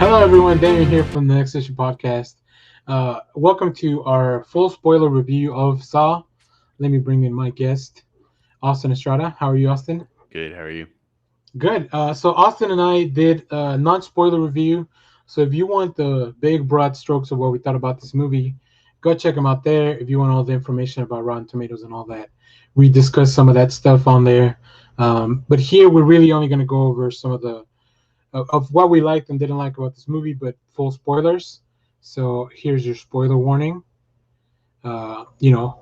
Hello, everyone. Daniel here from the Next Issue Podcast. Welcome to our full spoiler review of Saw. Let me bring in my guest, Austin Estrada. How are you, Austin? Good. How are you? Good. So Austin and I did a non-spoiler review. So if you want the big broad strokes of what we thought about this movie, go check them out there. If you want all the information about Rotten Tomatoes and all that, we discussed some of that stuff on there. But here we're really only going to go over some of the of what we liked and didn't like about this movie, but full spoilers. So here's your spoiler warning. You know,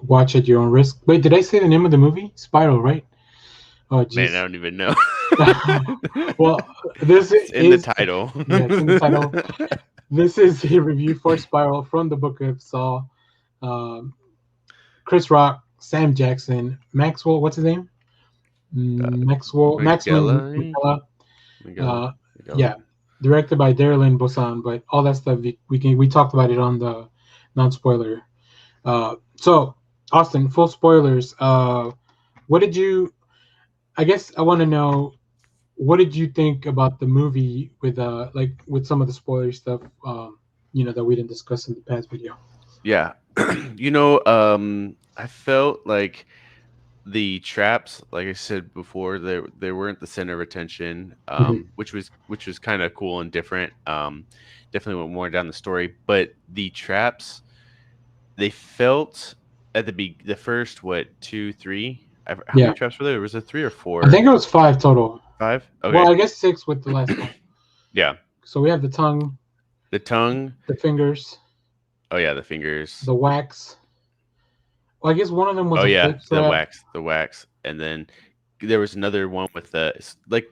watch at your own risk. Wait, did I say the name of the movie? Spiral, right? Oh, Man, I jeez. don't even know. Well, this It's in the is title. yeah, it's in the title. This is a review for Spiral from the Book of Saw. Um, Chris Rock, Sam Jackson, Maxwell. What's his name? Maximum Magella. McCullough. Magella. Uh, Magella. yeah, directed by Darylyn Bosan, but all that stuff we talked about it on the non-spoiler. So Austin, full spoilers. What did you? I guess I want to know what did you think about the movie with like with some of the spoiler stuff that we didn't discuss in the past video. Yeah. I felt like the traps, like I said before, they weren't the center of attention, Mhm. which was kind of cool and different. Definitely went more down the story, but the traps they felt at the first what two three. How Yeah, many traps were there? Was it three or I four? think it was five total. Five? Well, Okay. I guess six with the last one. Yeah. So we have the tongue, The tongue. the fingers, Oh yeah, the fingers. the wax. Well, I guess one of them was Oh a yeah, fake trap. the wax, and then there was another one with like.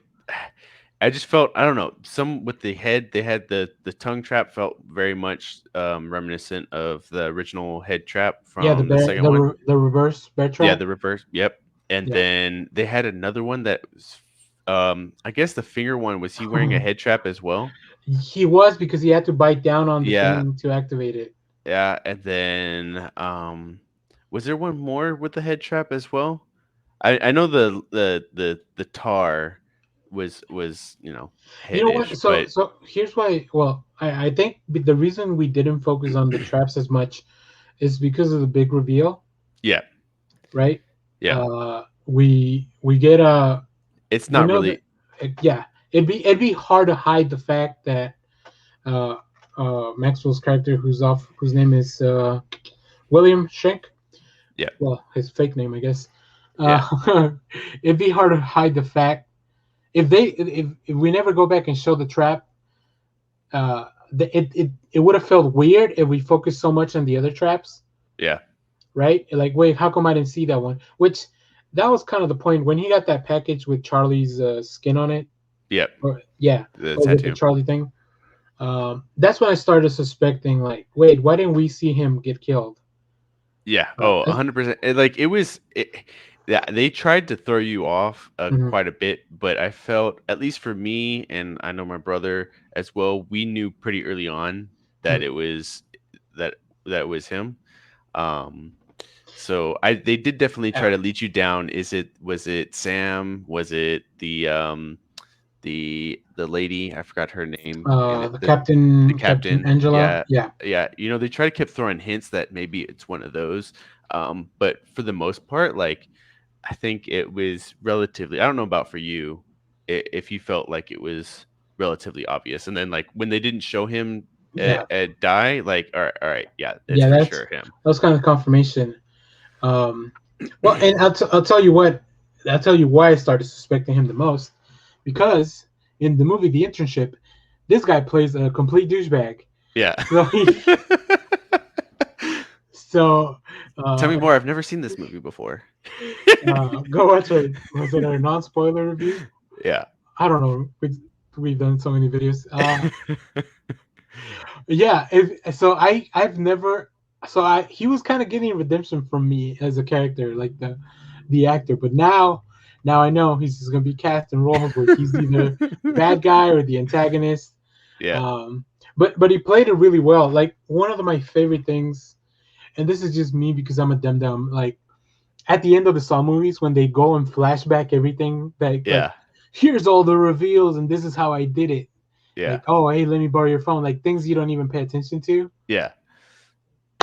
I just felt I don't know some with the head. They had the tongue trap felt very much reminiscent of the original head trap Yeah, from the second one. the reverse bear Yeah, trap. the reverse. Yep. And Yeah. then they had another one that was, I guess the finger one was he wearing a head trap as well? He was because he had to bite down on the Yeah, thing to activate it. yeah, and then was there one more with the head trap as well? I know the tar was You know what? headish, So but so here's why. Well, I think the reason we didn't focus on the traps as much is because of the big reveal, yeah, right? yeah, We get it's we not know that really yeah, it'd be hard to hide the fact that uh Maxwell's character, whose name is William Schenk. yeah, Well, his fake name, I guess. yeah, It'd be hard to hide the fact if we never go back and show the trap. It would have felt weird if we focused so much on the other traps, yeah, right? Like, wait, how come I didn't see that one? Which that was kind of the point when he got that package with Charlie's skin on it, yeah, or yeah, the or with the tattoo. Charlie thing. That's when I started suspecting, like, wait, why didn't we see him get killed? Yeah. Oh, That's, 100%. Like yeah, they tried to throw you off mhm, quite a bit, but I felt, at least for me, and I know my brother as well, we knew pretty early on that mhm. that that was him. Um, so they did definitely try Yeah. to lead you down. Was it Sam? Was it the lady? I forgot her name in it. The The Captain captain. Angela. Yeah, Yeah, yeah. They try to keep throwing hints that maybe it's one of those. But for the most part, like I think it was relatively. I don't know about for you, if you felt like it was relatively obvious, and then like when they didn't show him yeah, die, like all right, yeah, it's yeah. for That sure him. was kind of confirmation. Um, well, and I'll tell you what. I'll tell you why I started suspecting him the most, because in the movie The Internship, this guy plays a complete douchebag. Yeah. So he, so Tell me uh, more. I've never seen this movie before. go watch it. Was it a non-spoiler review? Yeah. I don't know. We've done so many videos. Yeah. If so, I've never. So he was kind of getting redemption from me as a character, like the actor. But now I know he's just gonna be cast in roles where he's either the bad guy or the antagonist. Yeah. Um, but he played it really well. Like one of my favorite things, and this is just me because I'm a dum dum. Like at the end of the Saw movies, when they go and flashback everything, like Yeah. here's all the reveals and this is how I did it. Yeah. Like, oh, hey, let me borrow your phone. Like things you don't even pay attention to. Yeah.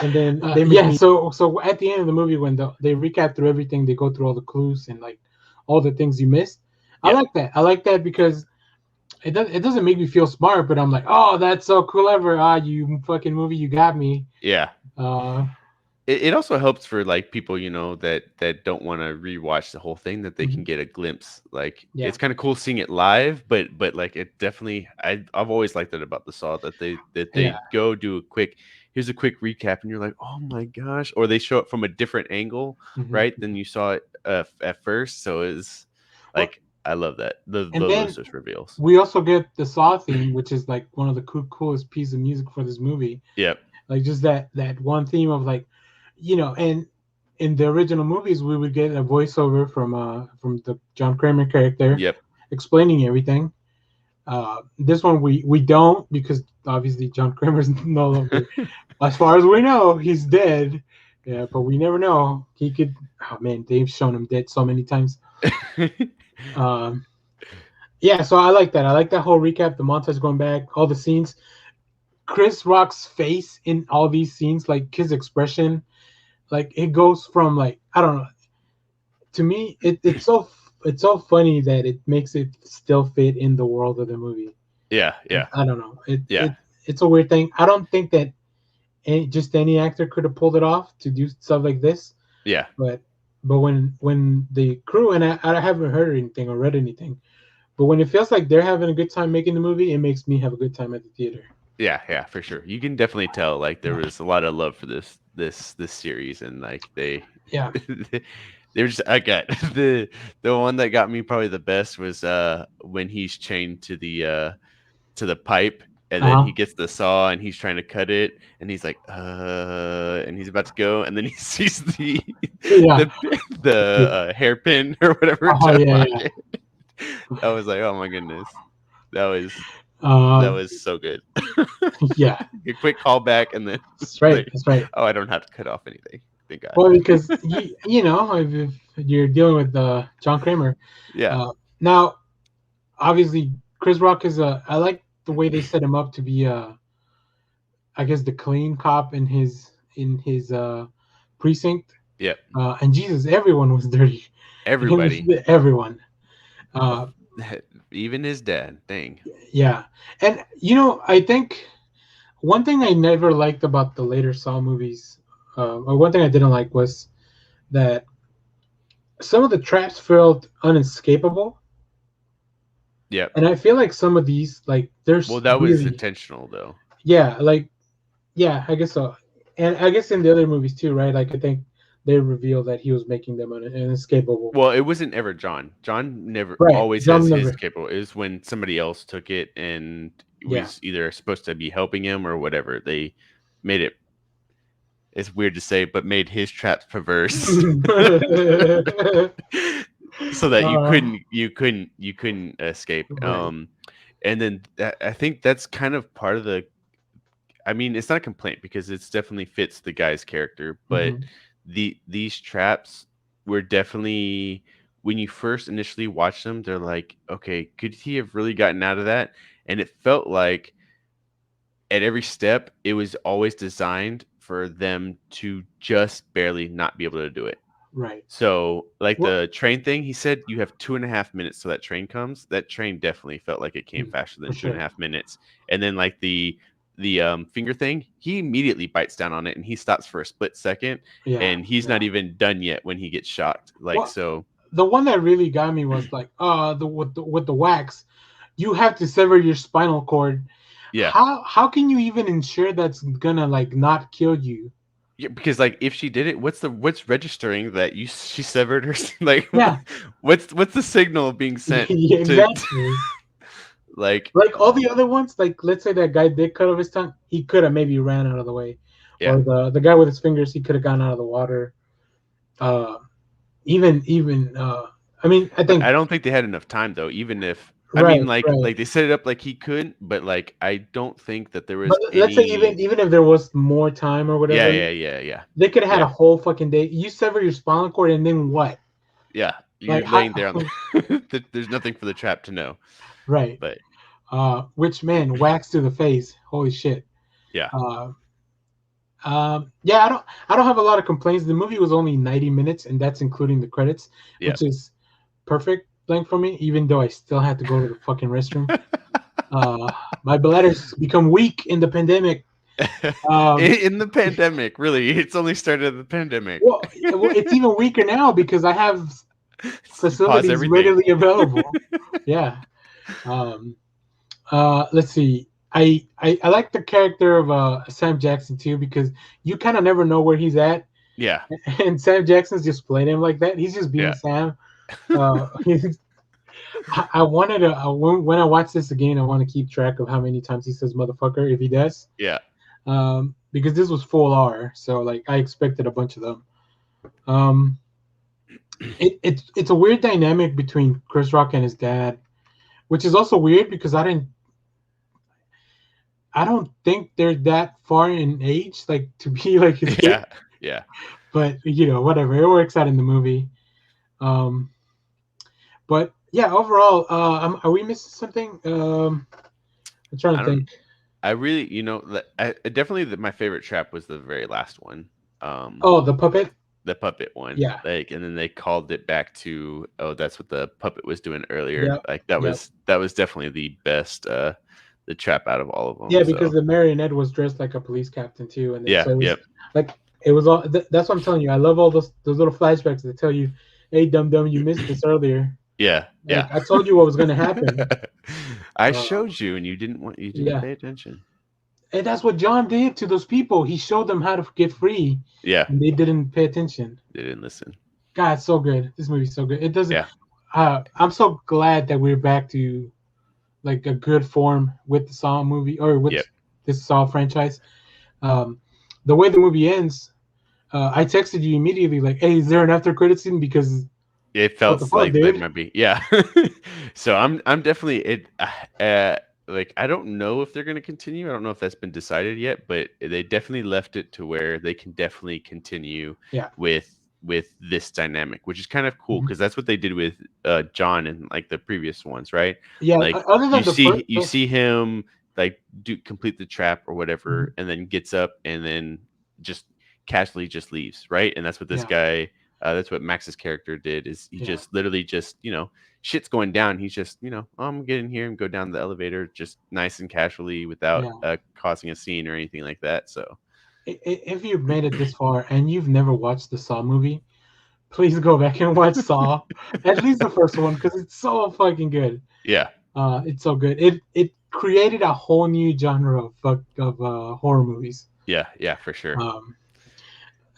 And then they make so at the end of the movie when they recap through everything, they go through all the clues and like all the things you missed. I Yeah. like that. I like that because it doesn't make me feel smart, but I'm like, oh, that's so clever. Ah, you fucking movie, you got me. Yeah. Uh, It also helps for like people, you know, that don't want to rewatch the whole thing, that they can mhm, get a glimpse. Like yeah, it's kind of cool seeing it live, but like it definitely, I've always liked it about the Saw, that yeah, they go do a quick, here's a quick recap, and you're like, oh my gosh, or they show it from a different angle, hmm. right, than you saw it at first. So it's Well, like I love that, and those then just reveals. we also get the Saw theme, which is like one of the coolest pieces of music for this movie. Yep. Like just that one theme of like, and in the original movies we would get a voiceover from the John Kramer character Yep. explaining everything. This one we don't because obviously John Kramer's no longer, as far as we know, he's dead. Yeah, but we never know. He could. Oh man, they've shown him dead so many times. Um, yeah, so I like that. I like that whole recap, the montage going back, all the scenes. Chris Rock's face in all these scenes, like his expression, like it goes from like I don't know. To me, it's so funny that it makes it still fit in the world of the movie. Yeah. Yeah. I don't know. Yeah. It's a weird thing. I don't think that just any actor could have pulled it off to do stuff like this. Yeah. But when the crew, and I haven't heard anything or read anything, but when it feels like they're having a good time making the movie, it makes me have a good time at the theater. Yeah, yeah, for sure. You can definitely tell like there was a lot of love for this series, and like they Yeah. they were just, I got the one that got me probably the best was when he's chained to the pipe, and Uh then huh. he gets the saw and he's trying to cut it, and he's like and he's about to go, and then he sees Yeah. the the hairpin or whatever Oh to yeah, lock yeah. it. I was like, oh my goodness, that was that Uh, was so good. yeah. A quick callback, and then That's right. like, That's right. oh, I don't have to cut off anything. Thank God. Well, because if you're dealing with John Kramer, Yeah. uh, now obviously Chris Rock is a. I like the way they set him up to be I guess the clean cop in his precinct. Yep. And Jesus, everyone was dirty. Everybody, Everyone. Uh, even his dad. Dang. yeah, and I think one thing I never liked about the later Saw movies, or one thing I didn't like was that some of the traps felt unescapable, Yep. and I feel like some of these, like, Well, there's that was really, intentional, though. yeah, like, yeah, I guess so, and I guess in the other movies too, right? Like, I think they revealed that he was making them unescapable. Well, it wasn't ever John. John never Right, always John has his never, capable. It was when somebody else took it and yeah. was either supposed to be helping him or whatever. They made it. It's weird to say, but made his traps perverse, so that uh, you couldn't escape. right. And then I think that's kind of part of the, I mean, it's not a complaint because it's definitely fits the guy's character, but Hmm. these traps were definitely, when you first initially watch them, they're like, okay, could he have really gotten out of that? And it felt like at every step, it was always designed for them to just barely not be able to do it. Right. So, like Well, the train thing, he said you have 2.5 minutes till that train comes. That train definitely felt like it came faster for than two and a sure. half minutes. And then like the finger thing, he immediately bites down on it and he stops for a split second, Yeah. and he's Yeah. not even done yet when he gets shocked. Like Well, so, the one that really got me was like, with the wax, you have to sever your spinal cord. yeah, How can you even ensure that's gonna like not kill you? yeah, because like if she did it, what's registering that she severed her like Yeah. what's the signal being sent Yeah, to exactly. like Like all the other ones, like let's say that guy did cut off his tongue, he could have maybe ran out of the way, yeah. or the guy with his fingers, he could have gone out of the water. Uh, even I mean, I But think I don't think they had enough time though. Even if, I right, mean, right. like they set it up like he couldn't, but like I don't think that there But was let's say any. even if there was more time or Yeah, whatever, yeah, yeah, yeah, they could have had a yeah, whole fucking day. You sever your spinal cord and then what? yeah. You're Like how? laying there on the. There's nothing for the trap to know, Right. but which man wax to the face. Holy shit. Yeah. Uh, yeah, I don't have a lot of complaints. The movie was only 90 minutes, and that's including the credits, Yeah. which is perfect length for me. Even though I still had to go to the fucking restroom. Uh, my bladders become weak in the pandemic. Um, In the pandemic, really, it's only started at the pandemic. well, it's even weaker now because I have Pause facilities everything. readily available. Yeah. Um, let's see. I like the character of Sam Jackson too because you kind of never know where he's at, Yeah. and Sam Jackson's just playing him like that. He's just being Yeah. Sam. Uh, I wanted to when I watch this again, I want to keep track of how many times he says "motherfucker" if he does, Yeah. because this was full R, so like I expected a bunch of them. Um, it's a weird dynamic between Chris Rock and his dad, which is also weird because I don't think they're that far in age, like to be like his kid. Yeah. Yeah. But whatever. It works out in the movie. Um, but yeah, overall, are we missing something? I'm trying I to don't. think. I really, definitely my favorite trap was the very last one. Um, Oh, the puppet. the puppet one, Yeah. like, and then they called it back to, oh, that's what the puppet was doing earlier. Yep. Like, that Yep. was definitely the best, the trap out of all of them. Yeah, because So the marionette was dressed like a police captain too, and then yeah, so it was yep, like it was all. That's what I'm telling you. I love all those little flashbacks that tell you, "Hey, dum dum, you missed this earlier." yeah, Like yeah. I told you what was going to happen. I Uh, showed you, and you didn't yeah, pay attention. and that's what John did to those people. He showed them how to get free, Yeah, and they didn't pay attention. they didn't listen. God, it's so good. This movie's so good. It doesn't. Yeah, I'm so glad that we're back to like a good form with the Saw movie or with yep. this Saw franchise. Um, the way the movie ends, I texted you immediately like, "Hey, is there an after credit scene?" Because It what the felt fuck, like there dude? might be, yeah. So I'm definitely it. Like, I don't know if they're going to continue. I don't know if that's been decided yet, but they definitely left it to where they can definitely continue Yeah. with this dynamic, which is kind of cool Mhm. because that's what they did with John and like the previous ones, right? Yeah. Like, Other than the first, you see him like do complete the trap or Mhm. whatever, and then gets up and then just casually just leaves, right? And that's what this Yeah. guy, that's what Max's character did. Is he Yeah. just literally just, shit's going down. He's just, "Oh, I'm getting here and go down the elevator just nice and casually without Yeah. causing a scene or anything like that." So If you've made it this far and you've never watched the Saw movie, please go back and watch Saw, at least the first one, because it's so fucking good. yeah, It's so good. It created a whole new genre of horror movies. yeah, yeah, for sure. Um,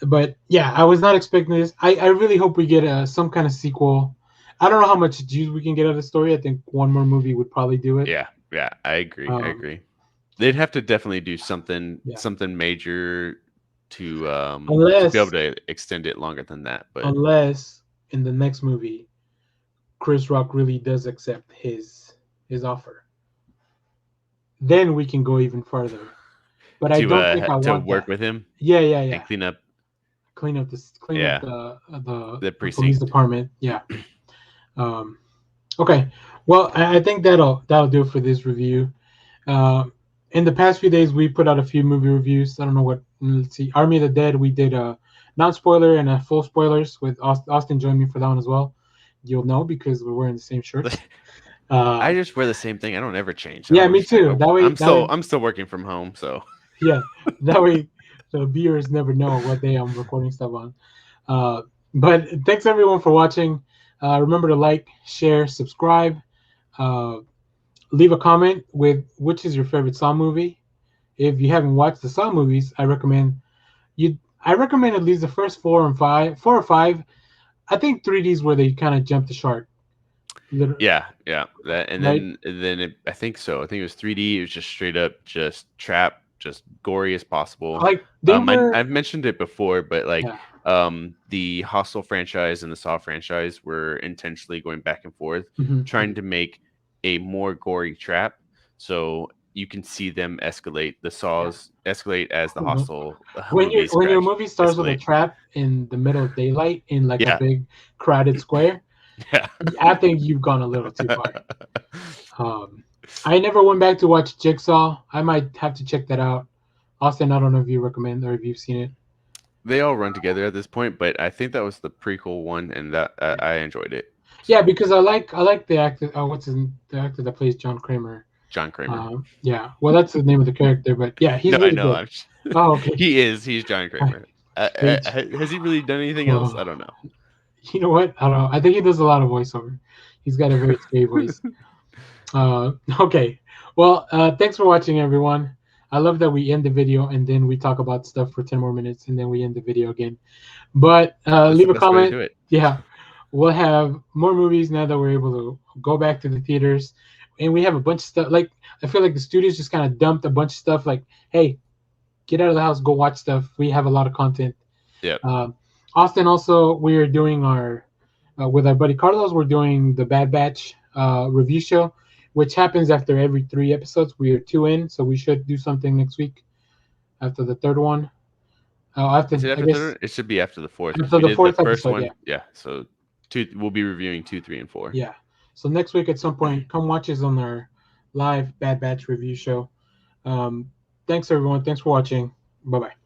but yeah, I was not expecting this. I really hope we get some kind of sequel. I don't know how much juice we can get out of the story. I think one more movie would probably do it. Yeah, yeah, I agree. I Um, agree. They'd have to definitely do yeah, something major to be able unless to extend it longer than that. But unless in the next movie Chris Rock really does accept his offer, then we can go even further. But I don't think I to want work that. with him Yeah, yeah, and yeah. clean up, Clean up yeah, the the police precinct. department. Yeah. Um, okay. Well, I think that'll do it for this review. Um, in the past few days, we put out a few movie reviews. I don't know what. Let's see. Army of the Dead. We did a non-spoiler and a full spoilers with Austin. Joined me for that one as well. You'll know because we're wearing the same shirts. I Uh, just wear the same thing. I don't ever change. yeah, me too. That way, I'm still working from home, so yeah, that way the viewers never know what day I'm recording stuff on. Uh, but thanks everyone for watching. Remember to like, share, subscribe. Uh, Leave a comment with which is your favorite Saw movie. If you haven't watched the Saw movies, I recommend at least the first four or five. I think 3D's where they kind of jump the shark. yeah, yeah. That Right? and then I think so. I think it was 3D. It was just straight up, just trap, just gory as possible. Like they were, I've mentioned it before, but like, yeah. the Hostel franchise and the Saw franchise were intentionally going back and forth, trying Mhm. to make a more gory trap, so you can see them escalate. The Yeah. Saws escalate as the Mhm. Hostel When you movies when your movie starts with a escalate. trap in the middle of daylight in like a Yeah, big crowded square, yeah. I think you've gone a little too far. I never went back to watch Jigsaw. I might have to check that out. Austin, I don't know if you recommend or if you've seen it. They all run together at this point, but I think that was the prequel one, and that I enjoyed it. Yeah, So because I like the actor. The actor that plays John Kramer. John Kramer. Yeah, well, that's the name of the character, but yeah, he's No, I really know. good. Oh, okay. He is. He's John Kramer. Page. Has he really done anything else? Oh, I don't know. you know what? I don't know. I think he does a lot of voiceover. He's got a very scary voice. Okay. Well, thanks for watching, everyone. I love that we end the video and then we talk about stuff for 10 more minutes and then we end the video again. But That's the leave a best way to comment. do it. Yeah, we'll have more movies now that we're able to go back to the theaters. And we have a bunch of stuff. Like, I feel like the studios just kind of dumped a bunch of stuff. Like, hey, get out of the house, go watch stuff. We have a lot of content. Yep. Um, Austin, also, we are doing with our buddy Carlos, we're doing the Bad Batch review show, which happens after every 3 episodes. We are 2 in, so we should do something next week after the third one. After, Is it I after the guess, third? It should be after the fourth because after we the did the fourth first episode, one. yeah. Yeah. So two. We'll be reviewing 2, 3, and 4. Yeah. So next week at some point, come watch us on our live Bad Batch review show. Um, Thanks, everyone. Thanks for watching. Bye bye.